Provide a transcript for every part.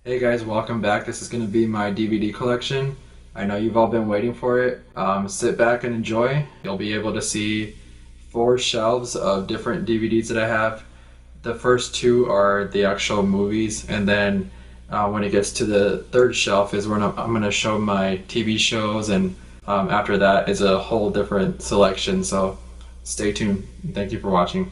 Hey guys, welcome back. This is going to be my DVD collection. I know you've all been waiting for it. Sit back and enjoy. You'll be able to see 4 shelves of different DVDs that I have. The first 2 are the actual movies, and then when it gets to the third shelf is when I'm going to show my TV shows, and after that is a whole different selection. So stay tuned. Thank you for watching.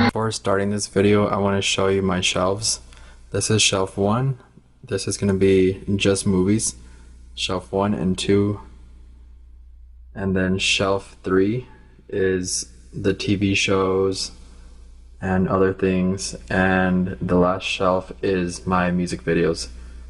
Before starting this video, I want to show you my shelves. This is shelf 1. This is going to be just movies. Shelf 1 and 2. And then shelf 3 is the TV shows and other things. And the last shelf is my music videos.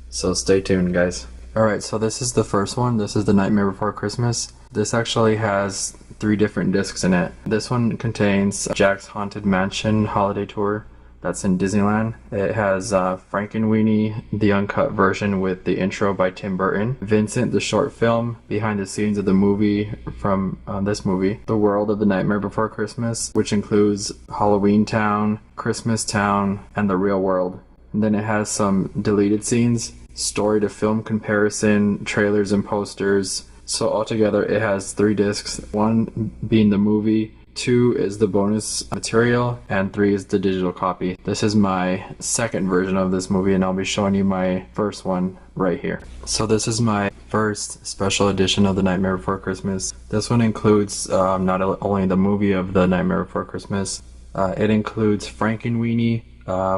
So stay tuned, guys. Alright, so this is the first one. This is The Nightmare Before Christmas. This actually has 3 different discs in it. This one contains Jack's Haunted Mansion Holiday Tour. That's in Disneyland. It has Frankenweenie, the uncut version with the intro by Tim Burton. Vincent, the short film, behind the scenes of the movie from this movie. The World of The Nightmare Before Christmas, which includes Halloween Town, Christmas Town, and The Real World. And then it has some deleted scenes, story to film comparison, trailers and posters. So altogether it has 3 discs, 1 being the movie, 2 is the bonus material, and 3 is the digital copy. This is my second version of this movie, and I'll be showing you my first one right here. So this is my first special edition of The Nightmare Before Christmas. This one includes not only the movie of The Nightmare Before Christmas, it includes Frankenweenie,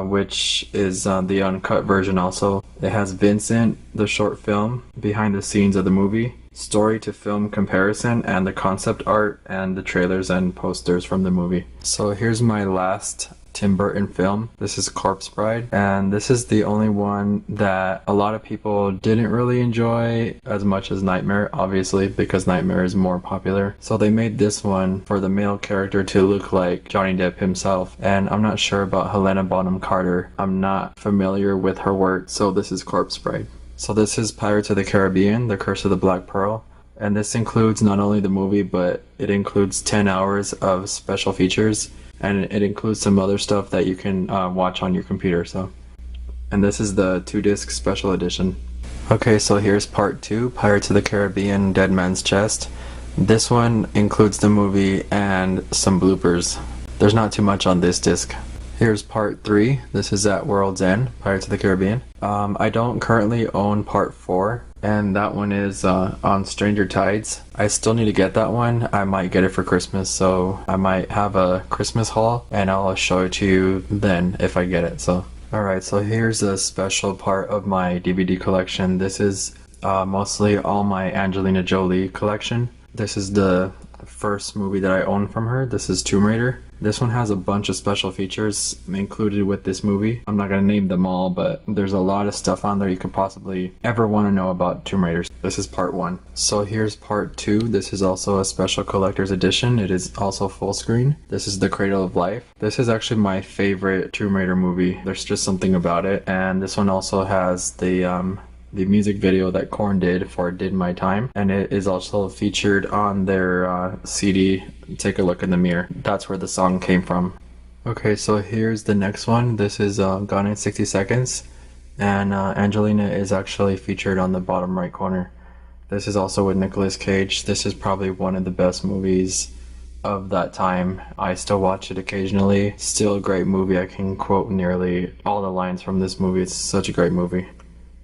which is the uncut version also. It has Vincent, the short film, behind the scenes of the movie, story to film comparison, and the concept art and the trailers and posters from the movie. So here's my last Tim Burton film. This is Corpse Bride, and this is the only one that a lot of people didn't really enjoy as much as Nightmare, obviously, because Nightmare is more popular. So they made this one for the male character to look like Johnny Depp himself, and I'm not sure about Helena Bonham Carter. I'm not familiar with her work, so this is Corpse Bride. So this is Pirates of the Caribbean, The Curse of the Black Pearl. And this includes not only the movie, but it includes 10 hours of special features. And it includes some other stuff that you can watch on your computer. And this is the 2-disc special edition. Okay, so here's part 2, Pirates of the Caribbean, Dead Man's Chest. This one includes the movie and some bloopers. There's not too much on this disc. Here's part 3. This is At World's End, Pirates of the Caribbean. I don't currently own part 4, and that one is on Stranger Tides. I still need to get that one. I might get it for Christmas, so I might have a Christmas haul, and I'll show it to you then if I get it. Alright, so here's a special part of my DVD collection. This is mostly all my Angelina Jolie collection. This is the first movie that I own from her. This is Tomb Raider. This one has a bunch of special features included with this movie. I'm not going to name them all, but there's a lot of stuff on there you could possibly ever want to know about Tomb Raider. This is part 1. So here's part 2. This is also a special collector's edition. It is also full screen. This is The Cradle of Life. This is actually my favorite Tomb Raider movie. There's just something about it. And this one also has the music video that Korn did for Did My Time, and it is also featured on their CD, Take a Look in the Mirror. That's where the song came from. Okay, so here's the next one. This is Gone in 60 Seconds, and Angelina is actually featured on the bottom right corner. This is also with Nicolas Cage. This is probably one of the best movies of that time. I still watch it occasionally. Still a great movie. I can quote nearly all the lines from this movie. It's such a great movie.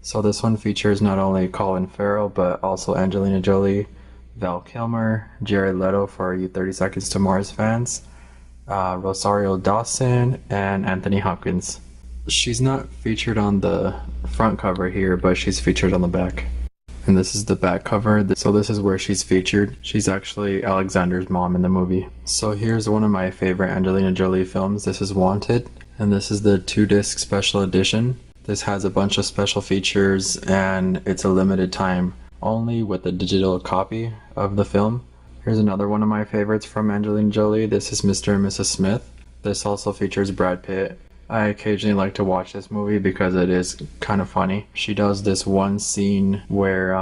So this one features not only Colin Farrell, but also Angelina Jolie, Val Kilmer, Jared Leto for you 30 Seconds to Mars fans, Rosario Dawson, and Anthony Hopkins. She's not featured on the front cover here, but she's featured on the back. And this is the back cover, so this is where she's featured. She's actually Alexander's mom in the movie. So here's one of my favorite Angelina Jolie films. This is Wanted, and this is the 2-disc special edition. This has a bunch of special features, and it's a limited time only with a digital copy of the film. Here's another one of my favorites from Angelina Jolie. This is Mr. and Mrs. Smith. This also features Brad Pitt, I occasionally like to watch this movie because it is kind of funny. She does this one scene where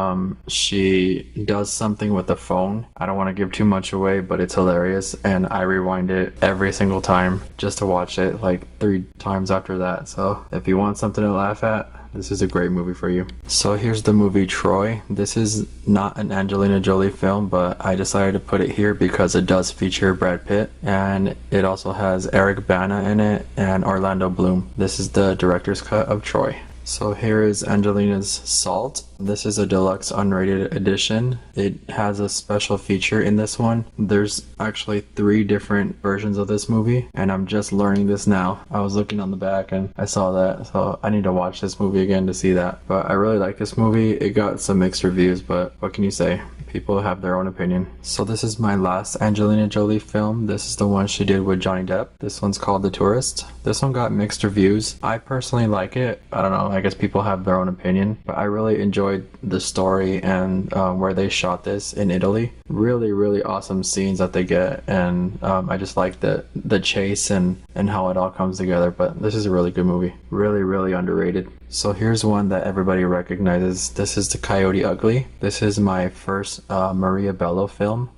she does something with the phone. I don't want to give too much away, but it's hilarious, and I rewind it every single time just to watch it like 3 times after that. So if you want something to laugh at, this is a great movie for you. So here's the movie Troy. This is not an Angelina Jolie film, but I decided to put it here because it does feature Brad Pitt, and it also has Eric Bana in it and Orlando Bloom. This is the director's cut of Troy. So here is Angelina's Salt. This is a deluxe unrated edition. It has a special feature in this one. There's actually 3 different versions of this movie, and I'm just learning this now. I was looking on the back and I saw that, so I need to watch this movie again to see that. But I really like this movie. It got some mixed reviews, but what can you say? People have their own opinion. So this is my last Angelina Jolie film. This is the one she did with Johnny Depp. This one's called The Tourist. This one got mixed reviews. I personally like it. I don't know, I guess people have their own opinion, but I really enjoyed the story and where they shot this in Italy. Really awesome scenes that they get, and I just like the chase and how it all comes together. But this is a really good movie. Really underrated. So here's one that everybody recognizes. This is The Coyote Ugly. This is my first Maria Bello film.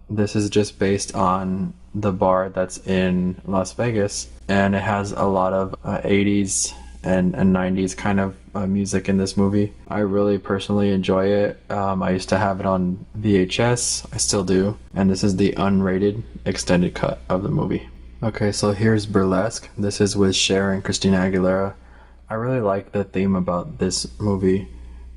This is just based on the bar that's in Las Vegas, and it has a lot of 80s and 90s kind of music in this movie. I really personally enjoy it. I used to have it on VHS, I still do, and this is the unrated extended cut of the movie. Okay, so here's Burlesque. This is with Cher and Christina Aguilera. I really like the theme about this movie.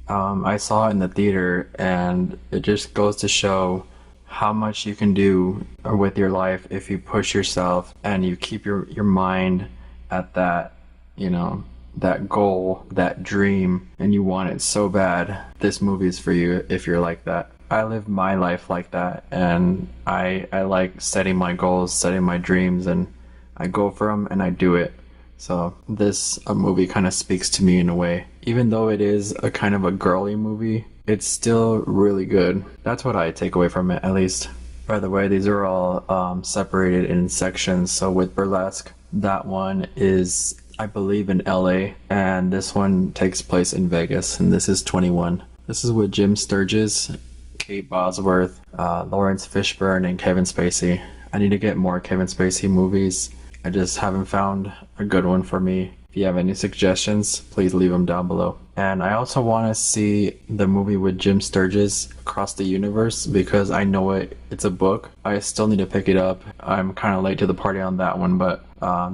I saw it in the theater, and it just goes to show how much you can do with your life if you push yourself and you keep your mind at that, you know, that goal, that dream, and you want it so bad. This movie is for you if you're like that. I live my life like that, and I like setting my goals, setting my dreams, and I go for them and I do it. So this movie kind of speaks to me in a way. Even though it is a kind of a girly movie, it's still really good. That's what I take away from it, at least. By the way, these are all separated in sections. So with Burlesque, that one is, I believe, in LA, and this one takes place in Vegas, and this is 21. This is with Jim Sturgis, Kate Bosworth, Lawrence Fishburne, and Kevin Spacey. I need to get more Kevin Spacey movies. I just haven't found a good one for me. If you have any suggestions, please leave them down below. And I also want to see the movie with Jim Sturgis, Across the Universe, because I know it's a book. I still need to pick it up. I'm kind of late to the party on that one, but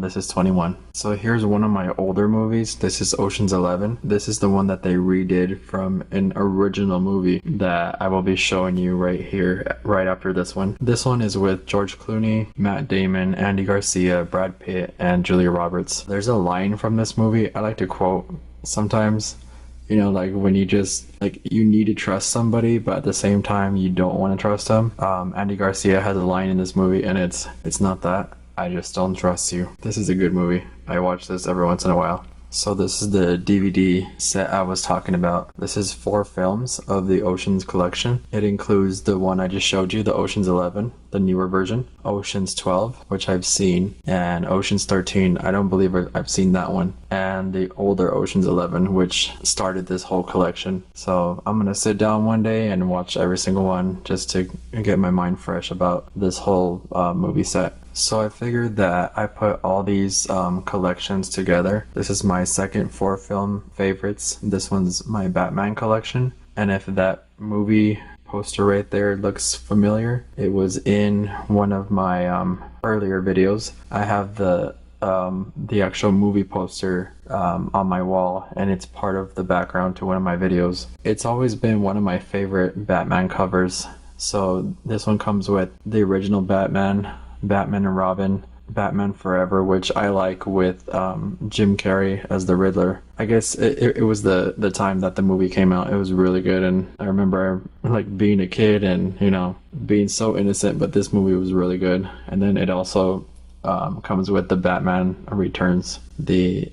this is 21. So here's one of my older movies. This is Ocean's 11. This is the one that they redid from an original movie that I will be showing you right here, right after this one. This one is with George Clooney, Matt Damon, Andy Garcia, Brad Pitt, and Julia Roberts. There's a line from this movie I like to quote sometimes. You know, like when you just, like, you need to trust somebody, but at the same time, you don't want to trust them. Andy Garcia has a line in this movie, and it's not that. I just don't trust you. This is a good movie. I watch this every once in a while. So this is the DVD set I was talking about. This is 4 films of the Oceans collection. It includes the one I just showed you, the Oceans 11, the newer version, Oceans 12, which I've seen, and Oceans 13, I don't believe I've seen that one, and the older Oceans 11, which started this whole collection. So I'm gonna sit down one day and watch every single one just to get my mind fresh about this whole movie set. So I figured that I put all these collections together. This is my second 4 film favorites. This one's my Batman collection. And if that movie poster right there looks familiar, it was in one of my earlier videos. I have the actual movie poster on my wall, and it's part of the background to one of my videos. It's always been one of my favorite Batman covers. So this one comes with the original Batman, Batman and Robin, Batman Forever, which I like, with Jim Carrey as the Riddler. I guess it was the time that the movie came out. It was really good, and I remember like being a kid and, you know, being so innocent, but this movie was really good. And then it also comes with the Batman Returns, the